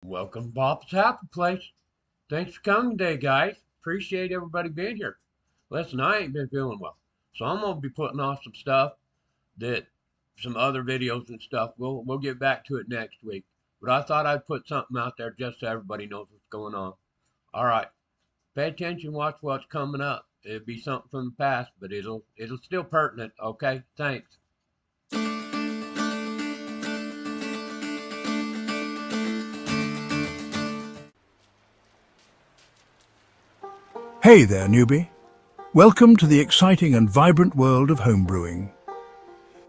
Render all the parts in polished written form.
Welcome to Bob's Happy Place. Thanks for coming today, guys. Appreciate everybody being here. Listen, I ain't been feeling well, so I'm gonna be putting off some stuff that some other videos and stuff. We'll get back to it next week. But I thought I'd put something out there just so everybody knows what's going on. All right, pay attention, watch what's coming up. It'll be something from the past, but it'll still pertinent. Okay, thanks. Hey there, newbie. Welcome to the exciting and vibrant world of homebrewing.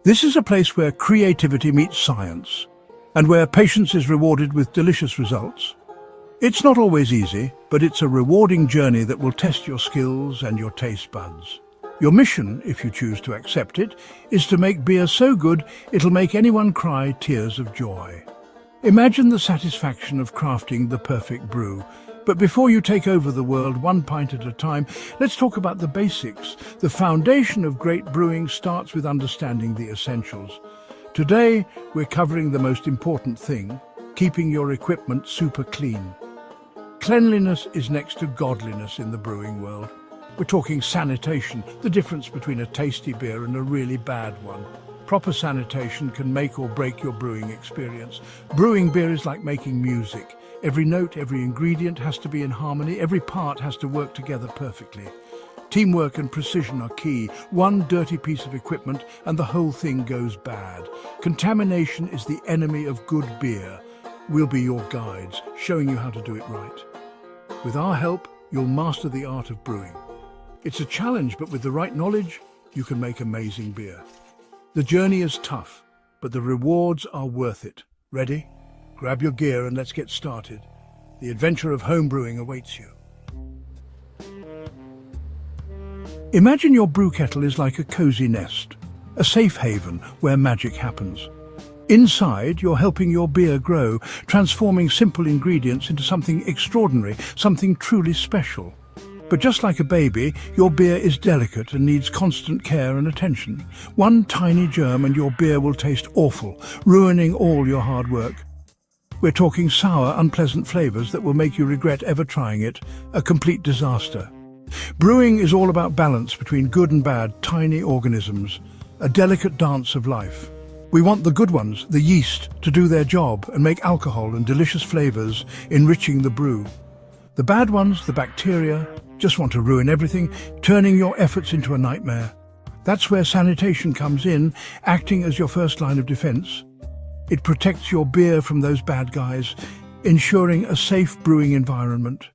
This is a place where creativity meets science, and where patience is rewarded with delicious results. It's not always easy, but it's a rewarding journey that will test your skills and your taste buds. Your mission, if you choose to accept it, is to make beer so good it'll make anyone cry tears of joy. Imagine the satisfaction of crafting the perfect brew. But before you take over the world one pint at a time, let's talk about the basics. The foundation of great brewing starts with understanding the essentials. Today, we're covering the most important thing, keeping your equipment super clean. Cleanliness is next to godliness in the brewing world. We're talking sanitation, the difference between a tasty beer and a really bad one. Proper sanitation can make or break your brewing experience. Brewing beer is like making music. Every note, every ingredient has to be in harmony, every part has to work together perfectly. Teamwork and precision are key. One dirty piece of equipment and the whole thing goes bad. Contamination is the enemy of good beer. We'll be your guides, showing you how to do it right. With our help, you'll master the art of brewing. It's a challenge, but with the right knowledge, you can make amazing beer. The journey is tough, but the rewards are worth it. Ready? Grab your gear and let's get started. The adventure of homebrewing awaits you. Imagine your brew kettle is like a cozy nest, a safe haven where magic happens. Inside, you're helping your beer grow, transforming simple ingredients into something extraordinary, something truly special. But just like a baby, your beer is delicate and needs constant care and attention. One tiny germ and your beer will taste awful, ruining all your hard work. We're talking sour, unpleasant flavors that will make you regret ever trying it, a complete disaster. Brewing is all about balance between good and bad, tiny organisms, a delicate dance of life. We want the good ones, the yeast, to do their job and make alcohol and delicious flavors, enriching the brew. The bad ones, the bacteria, just want to ruin everything, turning your efforts into a nightmare. That's where sanitation comes in, acting as your first line of defense. It protects your beer from those bad guys, ensuring a safe brewing environment.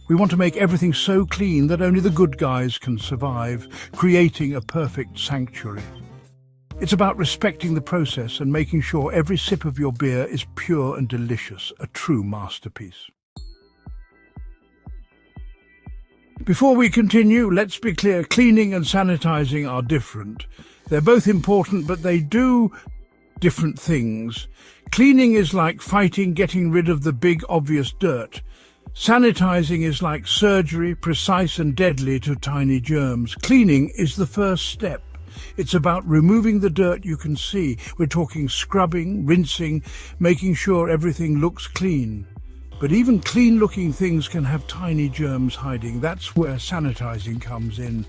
We want to make everything so clean that only the good guys can survive, creating a perfect sanctuary. It's about respecting the process and making sure every sip of your beer is pure and delicious, a true masterpiece. Before we continue, let's be clear, cleaning and sanitizing are different. They're both important, but they do different things. Cleaning is like fighting, getting rid of the big, obvious dirt. Sanitizing is like surgery, precise and deadly to tiny germs. Cleaning is the first step. It's about removing the dirt you can see. We're talking scrubbing, rinsing, making sure everything looks clean. But even clean-looking things can have tiny germs hiding. That's where sanitizing comes in.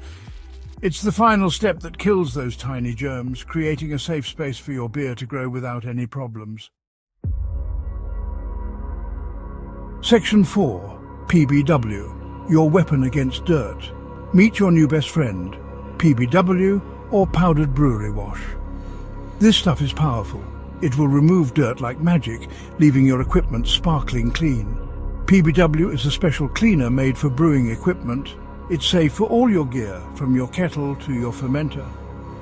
It's the final step that kills those tiny germs, creating a safe space for your beer to grow without any problems. Section 4. PBW. Your weapon against dirt. Meet your new best friend, PBW or powdered brewery wash. This stuff is powerful. It will remove dirt like magic, leaving your equipment sparkling clean. PBW is a special cleaner made for brewing equipment. It's safe for all your gear, from your kettle to your fermenter.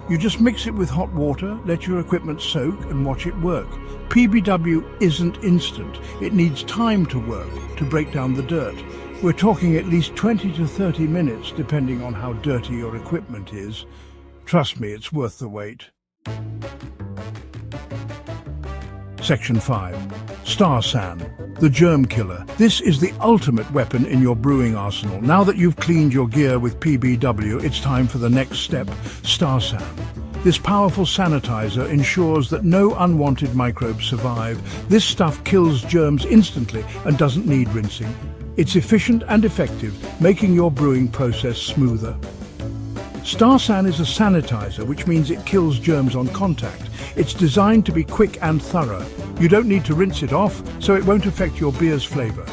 You just mix it with hot water, let your equipment soak and watch it work. PBW isn't instant. It needs time to work, to break down the dirt. We're talking at least 20 to 30 minutes, depending on how dirty your equipment is. Trust me, it's worth the wait. Section 5. Star San, the germ killer. This is the ultimate weapon in your brewing arsenal. Now that you've cleaned your gear with PBW, it's time for the next step, Star San. This powerful sanitizer ensures that no unwanted microbes survive. This stuff kills germs instantly and doesn't need rinsing. It's efficient and effective, making your brewing process smoother. Starsan is a sanitizer, which means it kills germs on contact. It's designed to be quick and thorough. You don't need to rinse it off, so it won't affect your beer's flavor.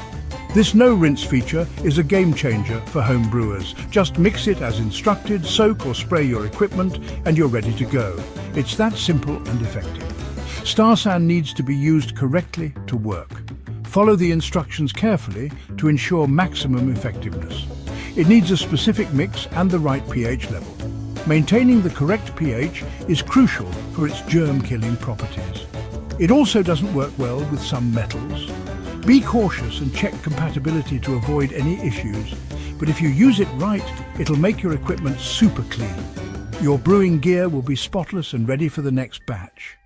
This no-rinse feature is a game changer for home brewers. Just mix it as instructed, soak or spray your equipment, and you're ready to go. It's that simple and effective. Starsan needs to be used correctly to work. Follow the instructions carefully to ensure maximum effectiveness. It needs a specific mix and the right pH level. Maintaining the correct pH is crucial for its germ-killing properties. It also doesn't work well with some metals. Be cautious and check compatibility to avoid any issues. But if you use it right, it'll make your equipment super clean. Your brewing gear will be spotless and ready for the next batch.